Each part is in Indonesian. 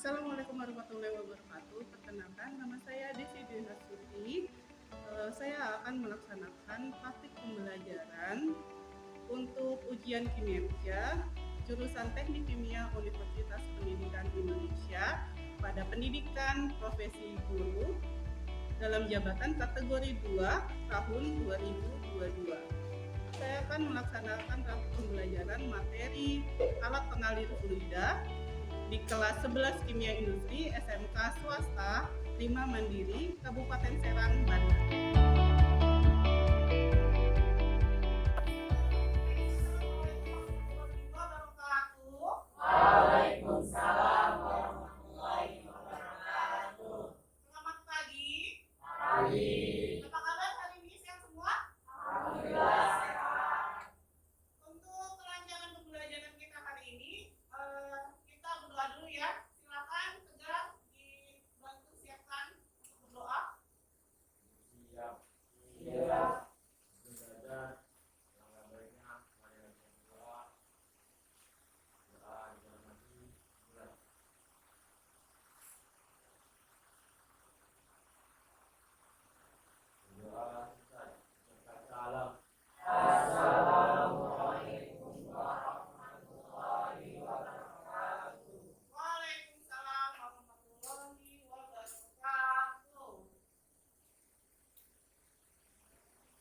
Assalamualaikum warahmatullahi wabarakatuh. Perkenalkan, nama saya Desi Dwi Hasuti. Saya akan melaksanakan praktik pembelajaran untuk ujian kinerja jurusan Teknik Kimia Universitas Pendidikan Indonesia pada pendidikan profesi guru dalam jabatan kategori 2 tahun 2022. Saya akan melaksanakan praktik pembelajaran materi alat pengalir fluida di kelas 11 Kimia Industri SMK Swasta 5 Mandiri, Kabupaten Serang, Banten. Waalaikumsalam warahmatullahi wabarakatuh. Selamat pagi. Pagi. Apa kabar hari ini, sehat semua? Alhamdulillah sehat. Untuk kelancaran pembelajaran kita hari ini, kita berdoa dulu ya. Silakan segera dibantu siapkan untuk berdoa. Siap. Siap. Tentu saja langkah baiknya mari kita berdoa. Doa dihormati. Mulai. Doa kita serta salam. Assalamualaikum warahmatullahi wabarakatuh. Waalaikumsalam warahmatullahi wabarakatuh.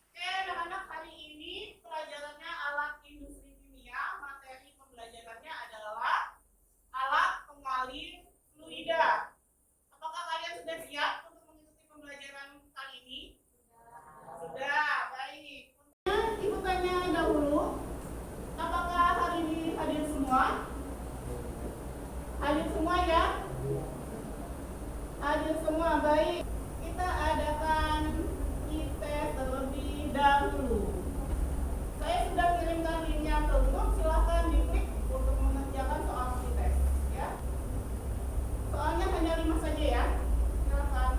Oke, anak-anak, hari ini pelajarannya alat industri kimia. Materi pembelajarannya adalah alat pengalir fluida. Apakah kalian sudah siap untuk mengikuti pembelajaran kali ini? Sudah, baik. Ibu tanya dahulu, apakah hari ini hadir semua? Hadir semua ya? Hadir semua, baik. Kita adakan tes terlebih dahulu. Saya sudah kirimkan linknya ke grup, silahkan diklik untuk mengerjakan soal tes ya. Soalnya hanya 5 saja ya. Silahkan.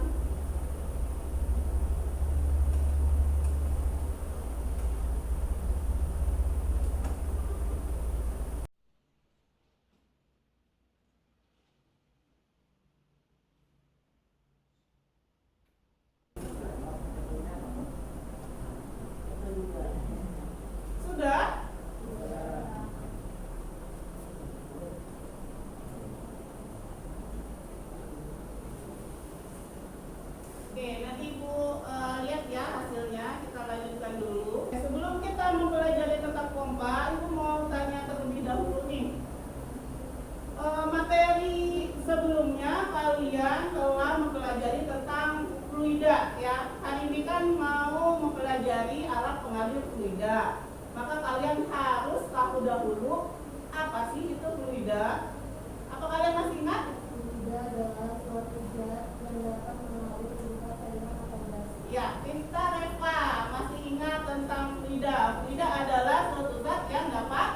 Sudah? Oke, nanti Ibu lihat ya hasilnya. Kita lanjutkan dulu. Sebelum kita mempelajari tentang pompa, Ibu mau tanya terlebih dahulu nih. Materi sebelumnya kalian telah mempelajari tentang fluida ya. Hari ini kan mau mempelajari alat pengalir fluida. Maka kalian harus tahu dahulu apa sih itu fluida. Apa kalian masih ingat? Fluida adalah suatu zat yang dapat mengalir berupa cairan atau gas. Ya, kita Reva masih ingat tentang fluida. Fluida adalah suatu zat yang dapat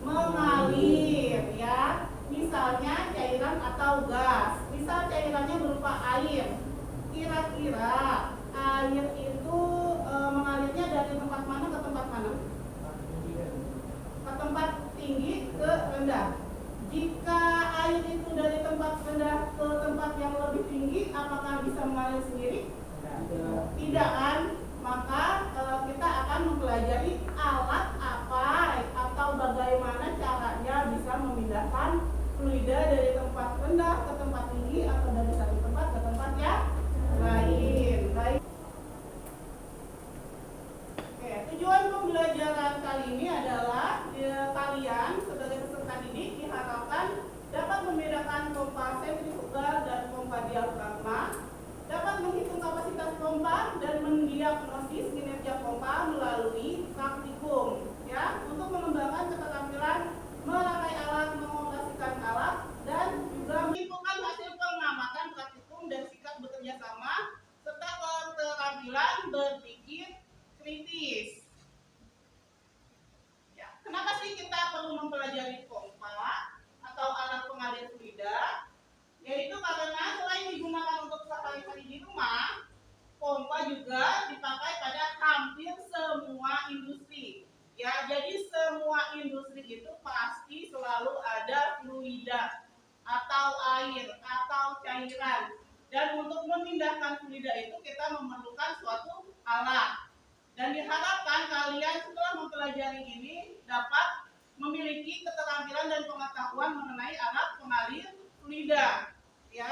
mengalir ya. Misalnya cairan atau gas. Misal cairannya berupa air. Kira-kira air itu mengalirnya dari tempat mana ke tempat mana? Ke tempat tinggi ke rendah. Jika air itu dari tempat rendah ke tempat yang lebih tinggi, apakah bisa mengalir sendiri? Tidak kan? Maka kita akan mempelajari alat apa atau bagaimana caranya bisa memindahkan fluida dari tempat rendah ke tempat tinggi atau dari satu tempat ke tempat yang lain. Baik. Oke, tujuan pembelajaran kali ini adalah kalian sebagai peserta didik diharapkan dapat membedakan pompa sentrifugal dan pompa diafragma, dapat menghitung kapasitas pompa dan mendiagnosis kinerja pompa melalui praktikum ya, untuk mengembangkan keterampilan merakai alat, mengoperasikan alat, dan juga menyimpulkan hasil pengamatan praktikum dan sikap bekerja sama serta keterampilan berpikir kritis. Ya, kenapa sih kita perlu mempelajari pompa atau alat pengalir fluida? Yaitu karena selain digunakan untuk sehari-hari di rumah, pompa juga dipakai pada hampir semua industri. Ya, jadi semua industri itu pasti selalu ada fluida atau air fluida itu kita memerlukan suatu alat. Dan diharapkan kalian setelah mempelajari ini dapat memiliki keterampilan dan pengetahuan mengenai alat pengalir fluida, ya.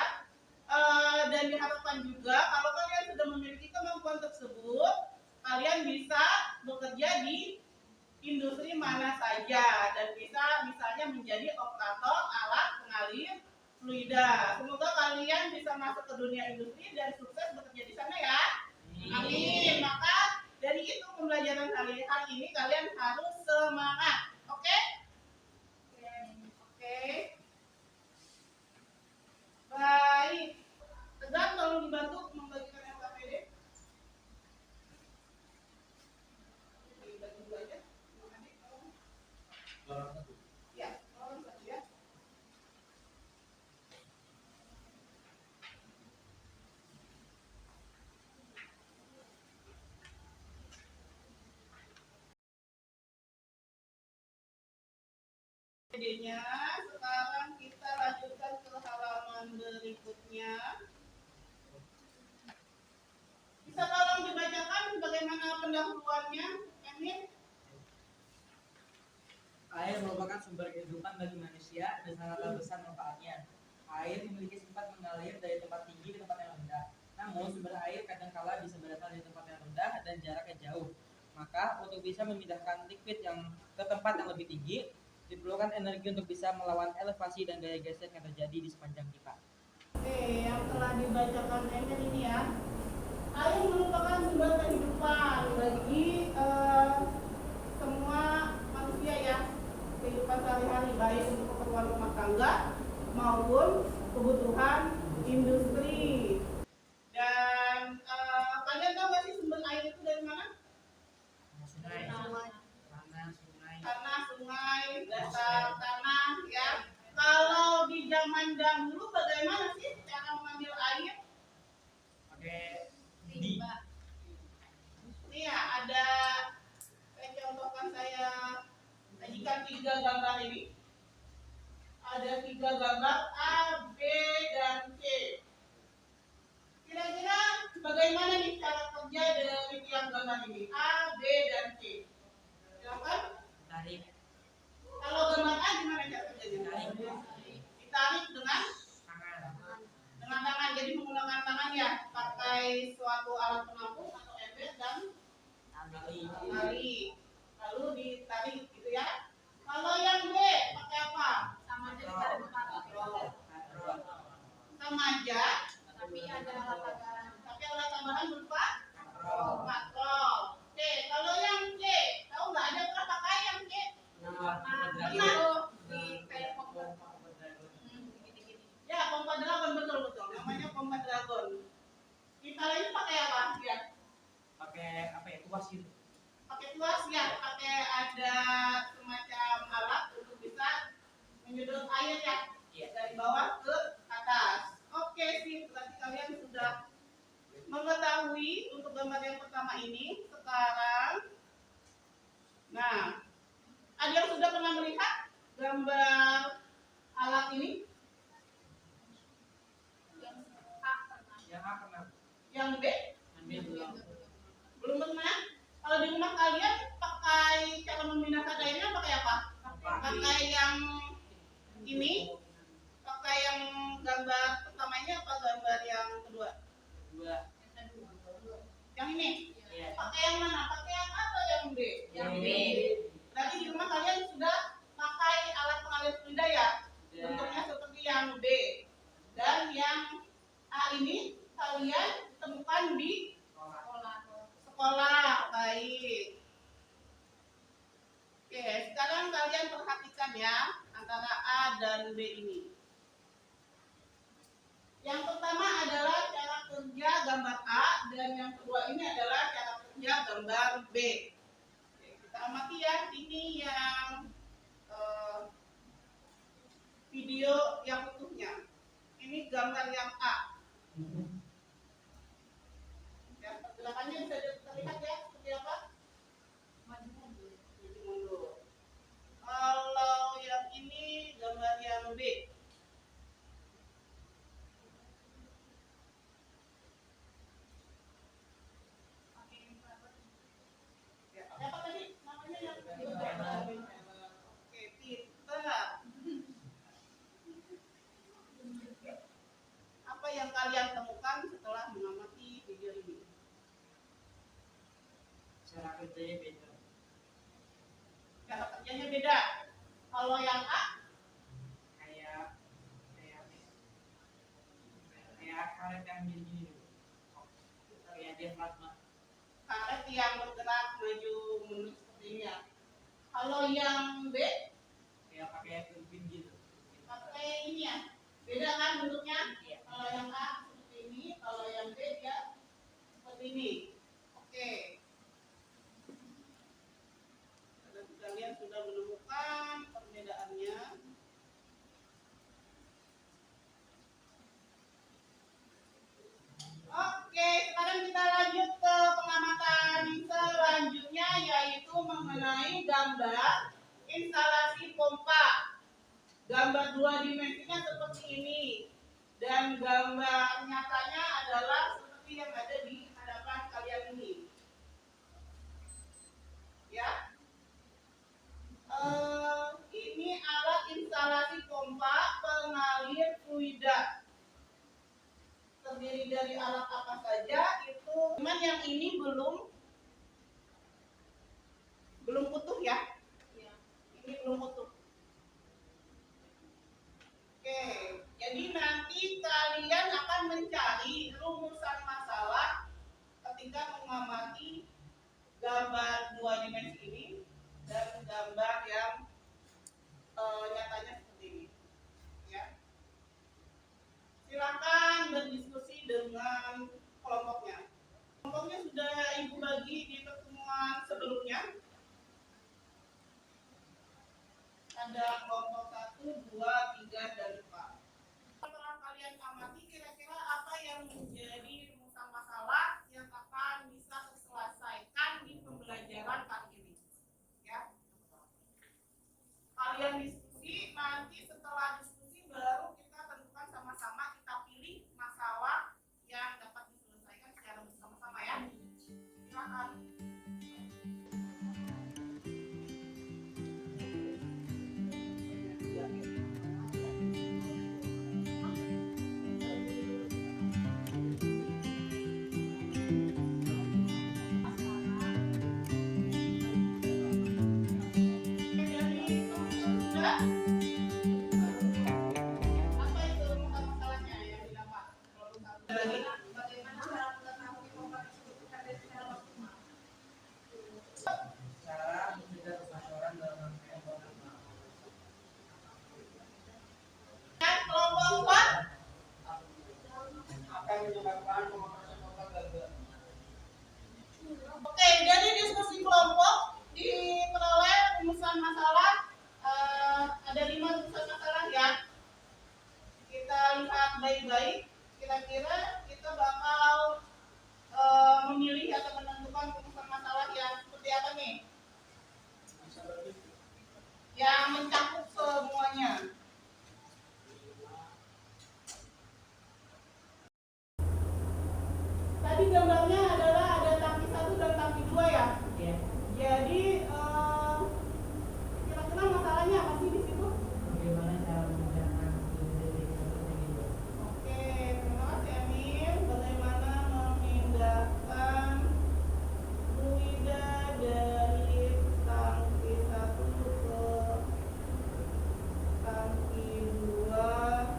Dan diharapkan juga kalau kalian sudah memiliki kemampuan tersebut, kalian bisa bekerja di industri mana saja dan bisa misalnya menjadi operator alat pengalir fluida. Semoga kalian bisa masuk ke dunia industri dan sukses bekerja di sana ya. Amin. Maka dari itu pembelajaran hari ini kalian harus semangat. Oke? Oke. Baik. Tegar tolong dibantu membagikan LKPD. Dibagi dulu aja. Ya, tolong satu ya. Jadinya sekarang kita lanjutkan ke halaman berikutnya. Bisa tolong dibacakan bagaimana pendahuluannya, Emil? Air merupakan sumber kehidupan bagi manusia dan sangatlah besar manfaatnya. Air memiliki sifat mengalir dari tempat tinggi ke tempat yang rendah. Namun sumber air kadangkala bisa berasal dari tempat yang rendah dan jaraknya jauh. Maka untuk bisa memindahkan liquid yang ke tempat yang lebih tinggi, diperlukan energi untuk bisa melawan elevasi dan gaya geser yang terjadi di sepanjang pipa. Oke, yang telah dibacakan Emil ini ya. Air merupakan sumber kehidupan bagi semua manusia ya, kehidupan sehari-hari, baik untuk keperluan rumah tangga maupun kebutuhan industri. Dan kalian tahu nggak sih sumber air itu dari mana? Sungai, Tanah, sungai, dasar tanah ya. Kalau di zaman dahulu bagaimana sih cara mengambil air? pakai di Ini ya ada, saya contohkan, saya sajikan 3 gambar ini. Ada 3 gambar A, B, dan C. Kira-kira bagaimana nih cara kerja dari tiap gambar ini? A, B, dan C. Silakan. tarik, Kalau gambar A gimana cara kerjanya? Ditarik dengan tangan, jadi menggunakan tangan ya, pakai suatu alat penampung atau ember dan tali, lalu ditarik gitu ya. Kalau yang B pakai apa? Sama aja ditarik sama aja, tapi ada alat tambahan berupa katrol. Oke, kalau yang C, tahu nggak ada berapa pakai yang C? Pernah di kayak pompa. Ya, pompa dragon, betul. Namanya pompa dragon. Kita ini pakai apa? Ya. pakai apa ya, tuas gitu. Pakai tuas ya, pakai ada semacam alat untuk bisa menyedot air ya, dari bawah ke atas. Oke sih, berarti kalian sudah mengetahui untuk gambar yang pertama ini. Sekarang, nah, ada yang sudah pernah melihat gambar alat ini? Yang A pernah, Yang B? ambil belum. Belum pernah? Kalau di rumah kalian pakai cara memindahkan airnya pakai apa? Pakai yang ini? Pakai yang gambar pertama ini apa gambar yang kedua? Dua. Yang ini? Iya. Pakai yang mana? Pakai yang A atau yang B? Yang B. Berarti di rumah kalian sudah pakai alat pengalir fluida ya? Ya. Bentuknya seperti yang B. Dan yang A ini kalian temukan di sekolah. Baik. Oke, sekarang kalian perhatikan ya antara A dan B ini. Yang pertama adalah cara kerja gambar A dan yang kedua ini adalah cara kerja gambar B. Oke, kita amati ya, ini yang video yang utuhnya. Ini gambar yang A. Ya, pergerakannya bisa terlihat ya seperti apa? Maju mundur. Kalau yang ini gambar yang B. kalian temukan setelah mengamati video ini? Cara kerjanya beda. Cara kerjanya beda. Kalau yang A, Kayak karet yang gini-gini dulu. Kayak diafragma. karet yang bergerak maju mundur seperti ini ya. Kalau yang B, Kayak pakai turbin gitu. pakai ini ya. Beda kan bentuknya? Iya. Kalau yang A seperti ini, kalau yang B dia seperti ini. Oke. Kalian sudah menemukan perbedaannya. Oke, sekarang kita lanjut ke pengamatan selanjutnya, yaitu mengenai gambar instalasi pompa. Gambar dua dimensinya seperti ini, dan gambar nyatanya adalah seperti yang ada di hadapan kalian ini. Ya, ini alat instalasi pompa pengalir fluida. Terdiri dari alat apa saja itu, cuman yang ini belum utuh ya. Ini belum utuh. Oke, jadi nanti kalian akan mencari rumusan masalah ketika mengamati gambar dua dimensi ini dan gambar yang nyatanya seperti ini. Ya. Silakan berdiskusi dengan kelompoknya. Kelompoknya sudah Ibu bagi di pertemuan sebelumnya. Ada kelompok 1, 2, 3, dan 4. Setelah kalian amati, kira-kira apa yang menjadi rumusan masalah yang akan bisa terselesaikan di pembelajaran kali ini. Ya. Kalian diskusi, nanti setelah diskusi baru kita tentukan sama-sama, kita pilih masalah yang dapat diselesaikan secara bersama-sama ya. Silakan. Apa itu rumusan masalahnya yang didapat? Bagaimana cara mengetahui pompa tersebut ada secara maksimal? Cara mencegah kebocoran dalam rangkaian pompa. Dan kelompok 4, Akan menyebabkan pemrosesan pompa gagal. oke, dari diskusi kelompok diperoleh rumusan masalah. Ada 5 rumusan masalah ya. Kita lihat baik-baik. Kira-kira kita bakal memilih atau menentukan rumusan masalah yang seperti apa nih? Yang mencakup semuanya. Tadi gambarnya adalah ada tangki 1 dan tangki 2 ya. Iya. Jadi kira-kira masalahnya apa sih di situ? Bagaimana cara memindahkan fluida dari satu ke dua? Oke, terima kasih Emil. Bagaimana memindahkan fluida dari tangki 1 ke tangki 2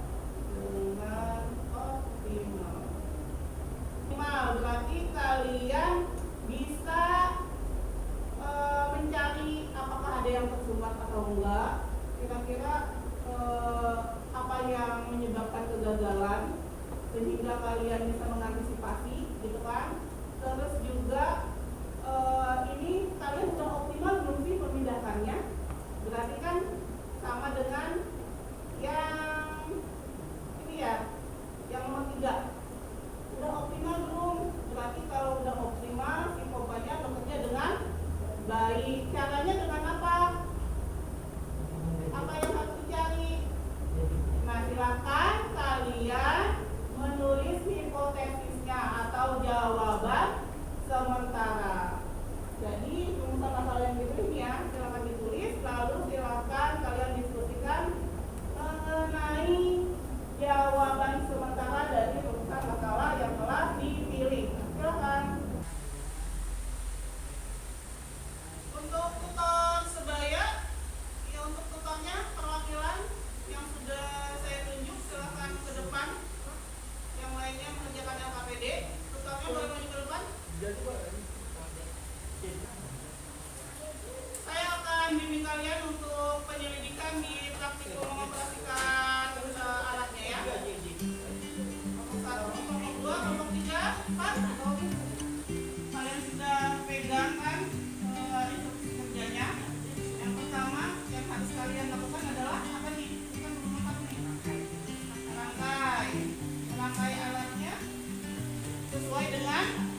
dengan optimal. Berarti kalian bisa mencari apakah ada yang tersumbat atau enggak. Kira-kira apa yang menyebabkan kegagalan sehingga kalian bisa mengantisipasi, gitu kan? Terus juga ini kalian sudah optimal belum sih memindahkannya? Berarti kan sama dengan yang ini ya, yang nomor 3. Udah optimal belum? Berarti kalau udah optimal, si pompanya bekerja dengan baik. Caranya dengan apa? Apa yang harus dicari? Nah, silakan kalian menulis hipotesisnya atau jawaban Saya akan bimbing kalian untuk penyelidikan di praktikum mengoperasikan alatnya ya. Kelompok 1, kelompok 2, kelompok 3, 4. Kalian sudah pegang kan instruksi kerjanya. Yang pertama yang harus kalian lakukan adalah apa nih? Kita belum empat nih. Merangkai alatnya sesuai dengan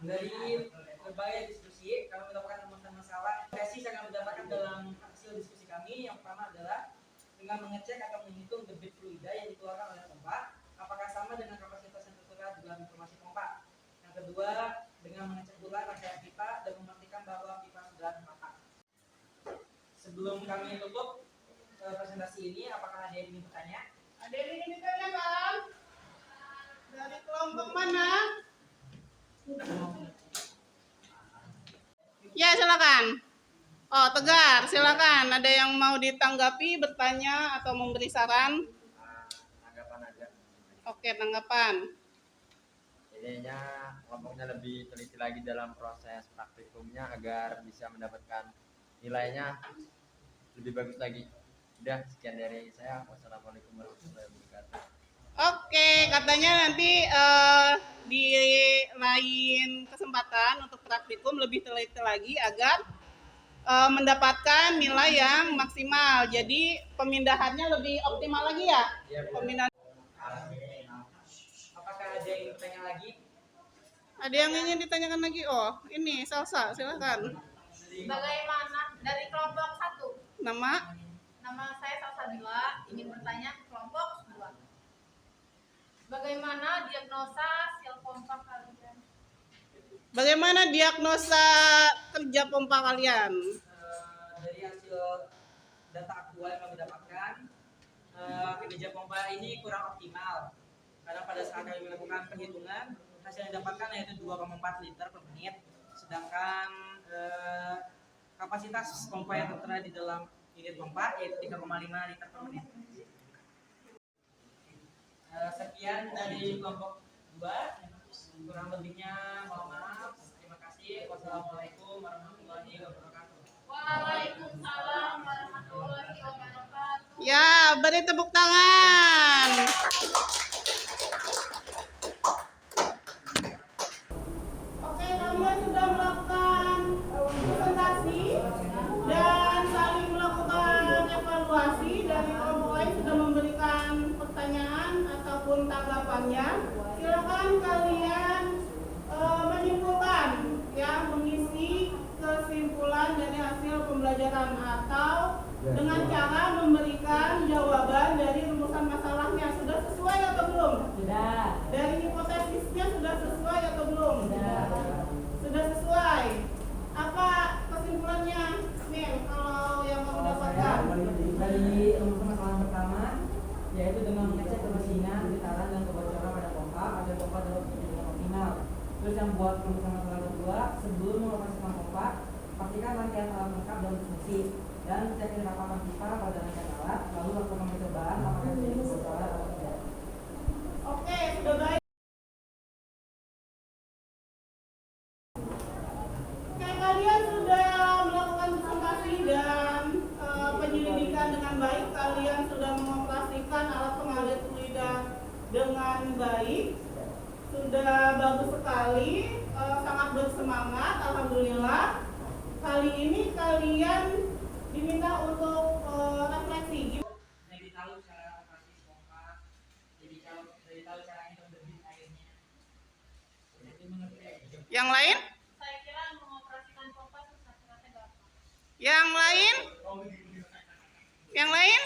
Dari berbagai diskusi, kami mendapatkan rumusan masalah. Tesis yang kami dapatkan dalam hasil diskusi kami, yang pertama adalah dengan mengecek atau menghitung debit fluida yang dikeluarkan oleh pompa, apakah sama dengan kapasitas yang tertera dalam informasi pompa. Yang kedua, dengan mengecek pula rangkaian pipa dan memastikan bahwa pipa sudah matang. Sebelum kami tutup presentasi ini, apakah ada yang ingin bertanya? Ada yang ingin ditanyakan? Dari kelompok mana? Ya, silakan. Oh, Tegar, silakan. Ada yang mau ditanggapi, bertanya, atau memberi saran? Tanggapan aja. Oke, tanggapan. Idenya ngomongnya lebih teliti lagi dalam proses praktikumnya agar bisa mendapatkan nilainya lebih bagus lagi. Udah, sekian dari saya. Wassalamualaikum warahmatullahi wabarakatuh. Oke, katanya nanti di lain kesempatan untuk praktikum lebih teliti lagi agar mendapatkan nilai yang maksimal. Jadi pemindahannya lebih optimal lagi ya? Pemindahan. Apakah ada yang ingin bertanya lagi? Ada yang ingin ditanyakan lagi? Oh, ini Salsa, silakan. Bagaimana dari kelompok 1? Nama? Nama saya Salsabila, ingin bertanya ke kelompok 2. Bagaimana diagnosa sel pompa kalian? Bagaimana diagnosa kerja pompa kalian? Dari hasil data aktual yang kami dapatkan, kinerja pompa ini kurang optimal. Karena pada saat kami melakukan perhitungan, hasil yang didapatkan yaitu 2,4 liter per menit. Sedangkan kapasitas pompa yang tertera di dalam unit pompa yaitu 3,5 liter per menit. Sekian dari kelompok 2. Kurang lebihnya mohon maaf. Terima kasih. Wassalamualaikum warahmatullahi wabarakatuh. Waalaikumsalam warahmatullahi wabarakatuh. Ya, beri tepuk tangan. Oke, kalian sudah melakukan presentasi dan saling melakukan evaluasi. Dari kelompok lain sudah memberikan pertanyaan ataupun tanggapannya. Silakan kalian menyimpulkan, ya, mengisi kesimpulan dari hasil pembelajaran atau dengan cara memberikan jawaban dari rumusan masalahnya. Sudah sesuai atau belum? Sudah. Dari hipotesisnya sudah sesuai atau belum? Sudah sesuai. Apa kesimpulannya, Mil, kalau yang kamu dapatkan? Dari rumusan masalah pertama, yaitu dengan mengecek kebersihan, getaran, dan kebocoran pada pompa agar pompa dapat bekerja dengan optimal. Terus yang buat rumusan masalah kedua, sebelum mengoperasikan pompa, pastikan rangkaian alat lengkap dan berfungsi, dan cek kerapakan pipa pada rangkaian alat, lalu lakukan percobaan apakah terjadi kebocoran atau tidak. Oke, sudah baik. Oke, kalian sudah melakukan presentasi dan penyelidikan dengan baik. Kalian sudah mengoperasikan alat pengalir fluida dengan baik. Sudah bagus sekali, sangat bersemangat. Alhamdulillah. Kali ini kalian diminta untuk refleksi. Jadi tahu cara operasi pompa, jadi tahu caranya untuk debit airnya. Jadi mengerti. Yang lain? Saya kira mengoperasikan pompa susah, ternyata gampang. Yang lain? Yang lain?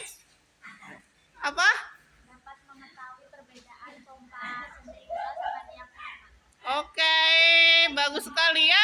Apa? Dapat mengetahui perbedaan pompa sehingga sama yang sama. Oke, bagus sekali ya.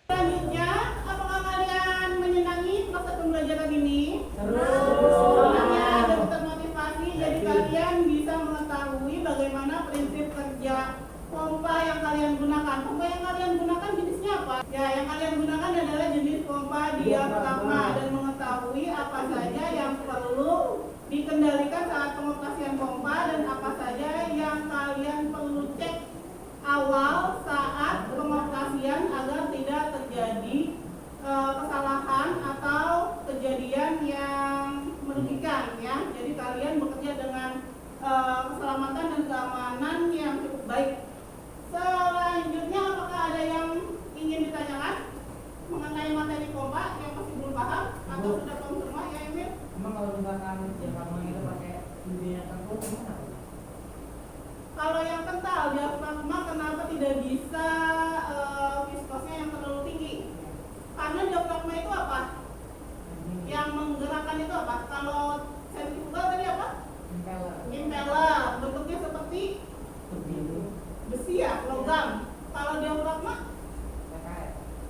Selanjutnya, apakah kalian menyenangi proses pembelajaran ini? Semuanya ada termotivasi, jadi kalian bisa mengetahui bagaimana prinsip kerja pompa yang kalian gunakan. Pompa yang kalian gunakan jenisnya apa? Ya, yang kalian gunakan adalah jenis pompa diafragma dan mengetahui apa saja yang perlu dikendalikan saat pengoperasian pompa dan apa saja yang kalian perlu cek awal saat pengoperasian agar tidak terjadi kesalahan atau kejadian yang merugikan, ya. Jadi kalian bekerja dengan keselamatan dan keamanan yang cukup baik. Selanjutnya, apakah ada yang ingin ditanyakan mengenai materi pompa yang masih belum paham atau sudah paham semua, ya Emil? Emang kalau menggunakan diafragma itu pakai turbin yang kental gimana? Kalau yang kental diafragma, kenapa tidak bisa Impelan itu apa? Kalau sentrifugal tadi apa? Impeller. Impeller. Bentuknya seperti besi ya, logam. Kalau diafragma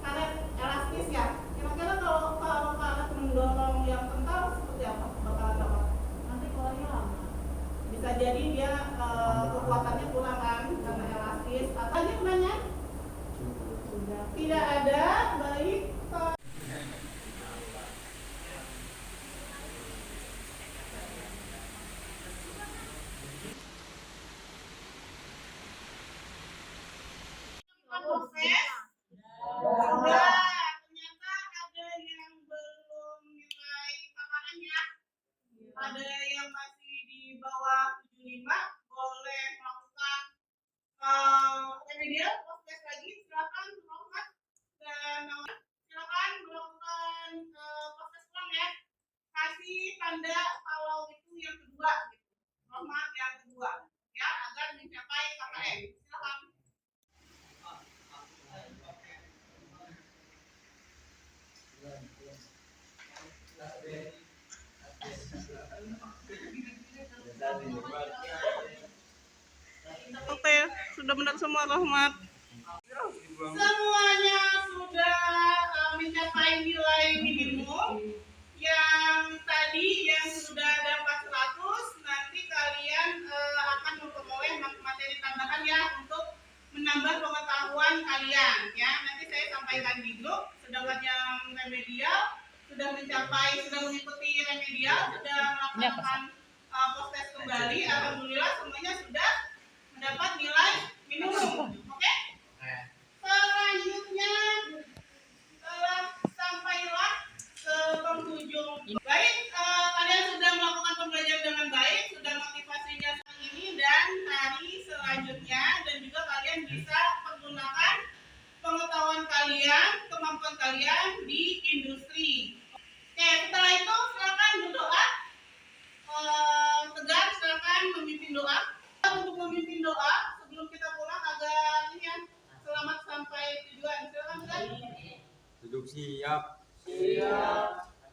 karet elastis ya. Kira-kira kalau karet mendorong yang kental seperti apa? Bakalan dapat? Nanti keluarnya lama. Bisa jadi dia kekuatannya kurang kan karena elastis. Apa aja pertanyaan? Sudah. Tidak ada. Baik. Proses. Sudah. Ternyata ada yang belum nilai KKN ya. Ada yang masih di bawah 75 boleh melakukan remedial proses lagi. Silakan Muhammad dan Nawan. Silakan melakukan proses ulang ya. Kasih tanda kalau itu yang kedua gitu. Muhammad yang kedua ya agar mencapai KKN. Silakan. Oke, sudah benar semua Rahmat. Semuanya sudah mencapai nilai minimum. Yang tadi yang sudah dapat 100, nanti kalian akan memperoleh materi tambahan ya untuk menambah pengetahuan kalian ya. Nanti saya sampaikan di grup. Sedangkan yang remedial sudah mengikuti remedial, sudah melakukan proses kembali. Alhamdulillah semuanya sudah mendapat nilai minimum. Oke? Selanjutnya sampailah ke penghujung. Baik, kalian sudah melakukan pembelajaran dengan baik, sudah motivasinya ini dan hari selanjutnya, dan juga kalian bisa menggunakan pengetahuan kalian, kemampuan kalian di industri. Oke, setelah itu silakan berdoa. Tegar, silakan memimpin doa. Untuk memimpin doa sebelum kita pulang agar ini ya, selamat sampai tujuan. Silakan Tegar. Duduk siap.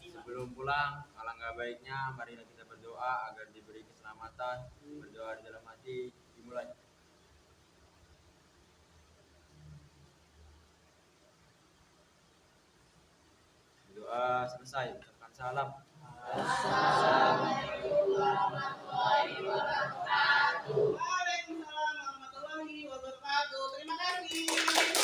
Sebelum pulang, alangkah baiknya marilah kita berdoa agar diberi keselamatan. Berdoa di dalam hati. Dimulai. Doa selesai, ucapkan salam. Assalamualaikum warahmatullahi wabarakatuh. Waalaikumsalam warahmatullahi wabarakatuh. Terima kasih.